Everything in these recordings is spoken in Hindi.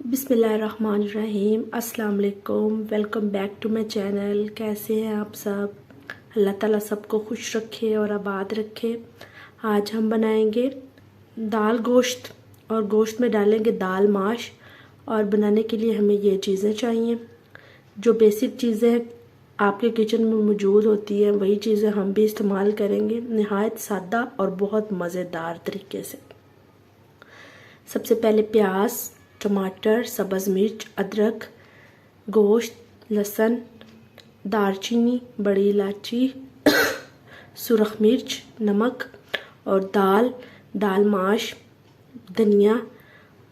बिस्मिल्लाहिर्रहमानिर्रहीम। अस्सलाम वालेकुम। Welcome back to my channel. कैसे हैं आप सब? अल्लाह ताला सबको खुश रखे और आबाद रखे। आज हम बनाएंगे दाल गोश्त और गोश्त में डालेंगे दाल माश। और बनाने के लिए हमें ये चीज़ें चाहिए, जो बेसिक चीज़ें आपके किचन में मौजूद होती हैं वही चीज़ें हम भी इस्तेमाल करेंगे, नहायत सादा और बहुत मज़ेदार तरीके से। सबसे पहले प्याज, टमाटर, सब्ज़ मिर्च, अदरक, गोश्त, लहसुन, दालचीनी, बड़ी इलायची, सुरख मिर्च, नमक और दाल माश, धनिया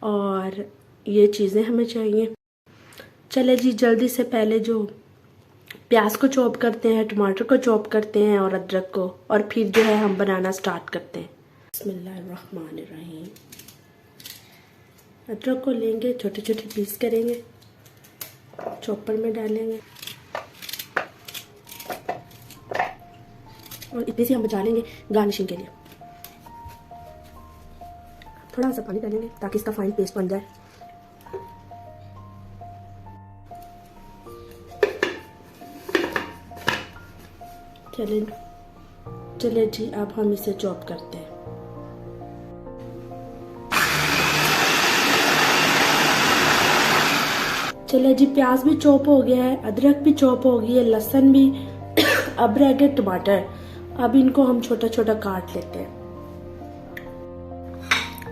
और ये चीज़ें हमें चाहिए। चले जी, जल्दी से पहले जो प्याज को चॉप करते हैं, टमाटर को चॉप करते हैं और अदरक को, और फिर जो है हम बनाना स्टार्ट करते हैं। बिस्मिल्लाहिर्रहमानिर्रहीम। अदरक को लेंगे, छोटे छोटे पीस करेंगे, चॉपर में डालेंगे और इतनी सी हम बचा लेंगे गार्निशिंग के लिए। थोड़ा सा पानी डालेंगे ताकि इसका फाइन पेस्ट बन जाए। चले जी, अब हम इसे चॉप करते हैं। चले जी, प्याज भी चॉप हो गया है, अदरक भी चॉप हो गई है, लहसुन भी। अब रह गए टमाटर। अब इनको हम छोटा छोटा काट लेते हैं।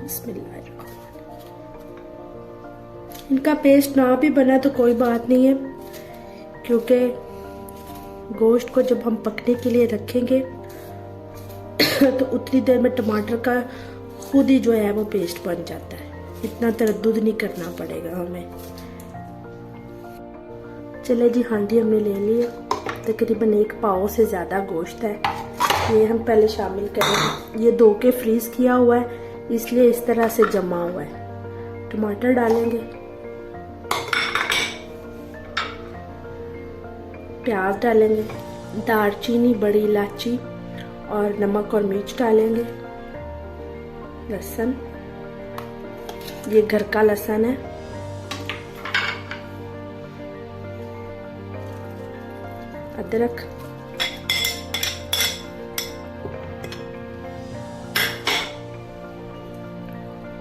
बिस्मिल्लाह। इनका पेस्ट ना भी बना तो कोई बात नहीं है, क्योंकि गोश्त को जब हम पकने के लिए रखेंगे तो उतनी देर में टमाटर का खुद ही जो है वो पेस्ट बन जाता है। इतना तरद्दुद नहीं करना पड़ेगा हमें। चले जी, हांडी हमने ले ली है। तकरीबन 1 पाव से ज़्यादा गोश्त है, ये हम पहले शामिल करेंगे। ये 2 के फ्रीज किया हुआ है, इसलिए इस तरह से जमा हुआ है। टमाटर डालेंगे, प्याज डालेंगे, दालचीनी, बड़ी इलायची और नमक और मिर्च डालेंगे। लहसुन, ये घर का लहसुन है। अदरक,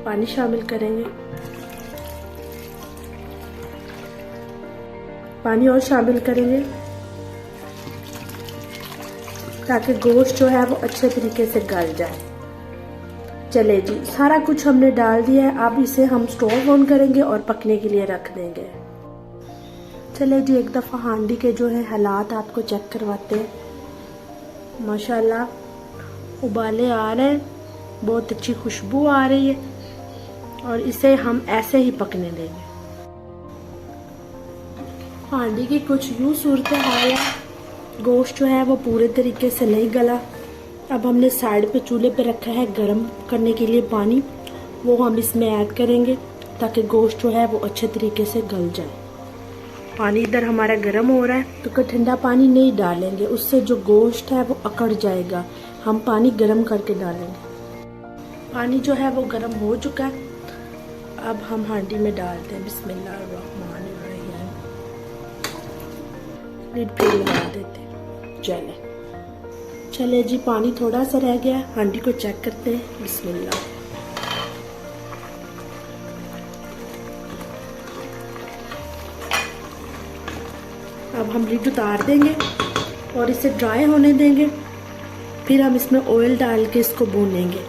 पानी शामिल करेंगे, पानी और शामिल करेंगे ताकि गोश्त जो है वो अच्छे तरीके से गल जाए। चले जी, सारा कुछ हमने डाल दिया है। अब इसे हम स्टोव ऑन करेंगे और पकने के लिए रख देंगे। चले जी, एक दफ़ा हांडी के जो है हालात आपको चेक करवाते हैं। माशाल्लाह उबाले आ रहे हैं, बहुत अच्छी खुशबू आ रही है और इसे हम ऐसे ही पकने देंगे। हांडी की कुछ यूँ सूरत हाल है, गोश्त जो है वो पूरे तरीके से नहीं गला। अब हमने साइड पे चूल्हे पे रखा है गरम करने के लिए पानी, वो हम इसमें ऐड करेंगे ताकि गोश्त जो है वो अच्छे तरीके से गल जाए। पानी इधर हमारा गर्म हो रहा है, तो ठंडा पानी नहीं डालेंगे, उससे जो गोश्त है वो अकड़ जाएगा। हम पानी गर्म करके डालेंगे। पानी जो है वो गर्म हो चुका है, अब हम हांडी में डालते हैं। बिस्मिल्लाहिर्रहमानिर्रहीम। लिड फिर लगा देते हैं। चले जी, पानी थोड़ा सा रह गया, हांडी को चेक करते हैं। बिस्मिल्लाह। अब हम लिड उतार देंगे और इसे ड्राई होने देंगे। फिर हम इसमें ऑयल डाल के इसको भूनेंगे।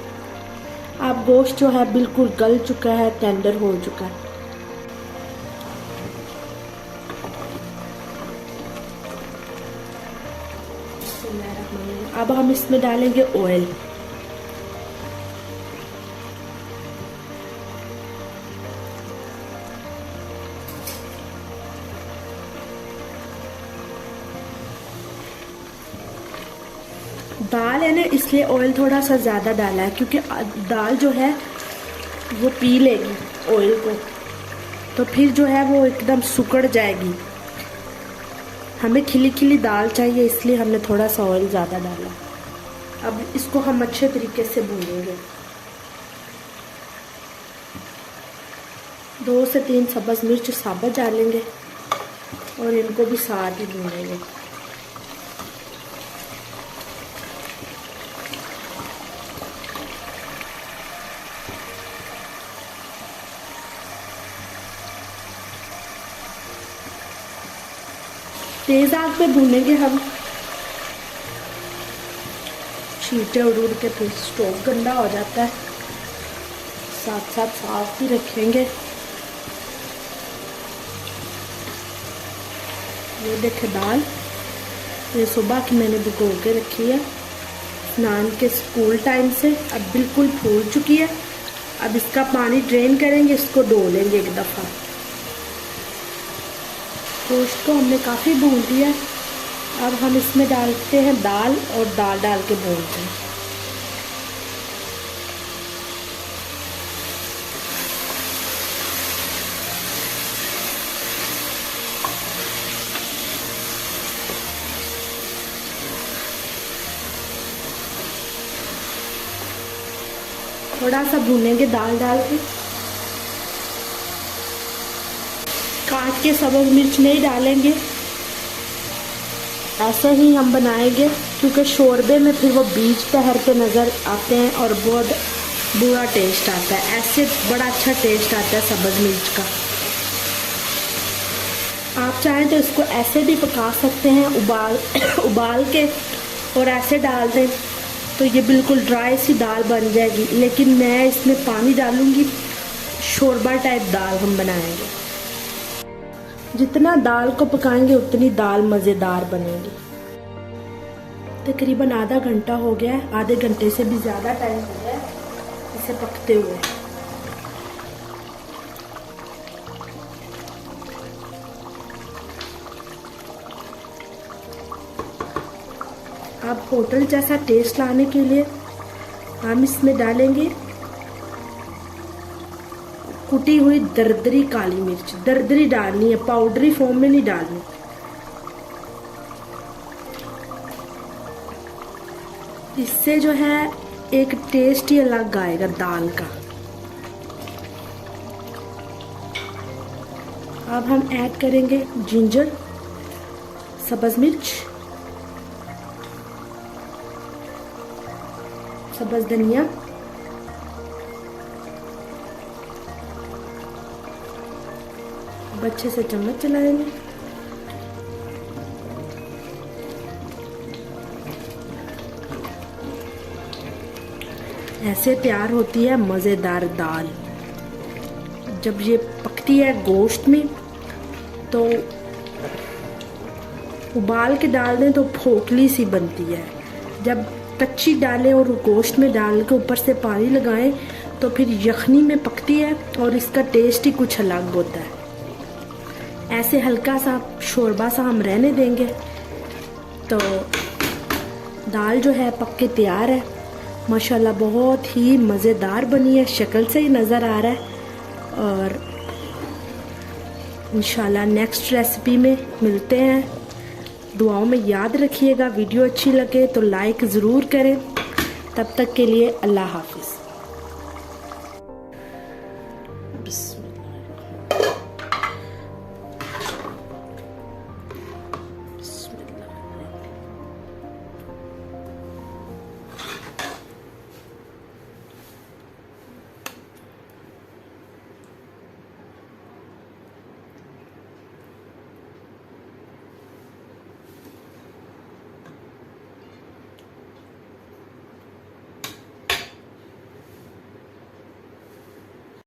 अब गोश्त जो है बिल्कुल गल चुका है, टेंडर हो चुका है। अब हम इसमें डालेंगे ऑयल। दाल है ना, इसलिए ऑयल थोड़ा सा ज़्यादा डाला है, क्योंकि दाल जो है वो पी लेगी ऑयल को, तो फिर जो है वो एकदम सुकड़ जाएगी। हमें खिली खिली दाल चाहिए, इसलिए हमने थोड़ा सा ऑयल ज़्यादा डाला। अब इसको हम अच्छे तरीके से भूनेंगे। 2 से 3 सब्ज़ मिर्च साबुत डालेंगे और इनको भी साथ ही भूनेंगे। तेज़ आग पे भूनेंगे हम, छींटे उड़ के फिर स्टोव गंदा हो जाता है। साथ साथ साफ भी रखेंगे। ये देखे दाल, ये सुबह की मैंने भिगो के रखी है स्नान के स्कूल टाइम से। अब बिल्कुल फूल चुकी है। अब इसका पानी ड्रेन करेंगे, इसको धो लेंगे एक दफ़ा। गोश्त को हमने काफ़ी भून लिया है। अब हम इसमें डालते हैं दाल और दाल डाल के भूनते हैं। थोड़ा सा भूनेंगे दाल डाल के। काट के सब्ज़ मिर्च नहीं डालेंगे, ऐसे ही हम बनाएंगे क्योंकि शोरबे में फिर वो बीज तैरते नज़र आते हैं और बहुत बुरा टेस्ट आता है। ऐसे बड़ा अच्छा टेस्ट आता है सब्ज़ मिर्च का। आप चाहें तो इसको ऐसे भी पका सकते हैं, उबाल के और ऐसे डाल दें तो ये बिल्कुल ड्राई सी दाल बन जाएगी। लेकिन मैं इसमें पानी डालूँगी, शोरबा टाइप दाल हम बनाएंगे। जितना दाल को पकाएंगे उतनी दाल मज़ेदार बनेगी। तकरीबन आधा घंटा हो गया है, आधे घंटे से भी ज़्यादा टाइम हो गया है इसे पकते हुए। अब होटल जैसा टेस्ट लाने के लिए हम इसमें डालेंगे कुटी हुई दरदरी काली मिर्च। दरदरी डालनी है, पाउडरी फॉर्म में नहीं डालनी। इससे जो है एक टेस्ट ही अलग आएगा दाल का। अब हम ऐड करेंगे जिंजर, सब्ज़ मिर्च, सब्ज़ धनिया, अच्छे से चम्मच चलाएंगे। ऐसे तैयार होती है मज़ेदार दाल। जब ये पकती है गोश्त में तो उबाल के डाल दें तो फोकली सी बनती है। जब कच्ची डालें और गोश्त में डाल के ऊपर से पानी लगाएं तो फिर यखनी में पकती है और इसका टेस्ट ही कुछ अलग होता है। ऐसे हल्का सा शोरबा सा हम रहने देंगे तो दाल जो है पक के तैयार है। माशाल्लाह बहुत ही मज़ेदार बनी है, शक्ल से ही नज़र आ रहा है। और इंशाल्लाह नेक्स्ट रेसिपी में मिलते हैं। दुआओं में याद रखिएगा। वीडियो अच्छी लगे तो लाइक ज़रूर करें। तब तक के लिए अल्लाह हाफिज़।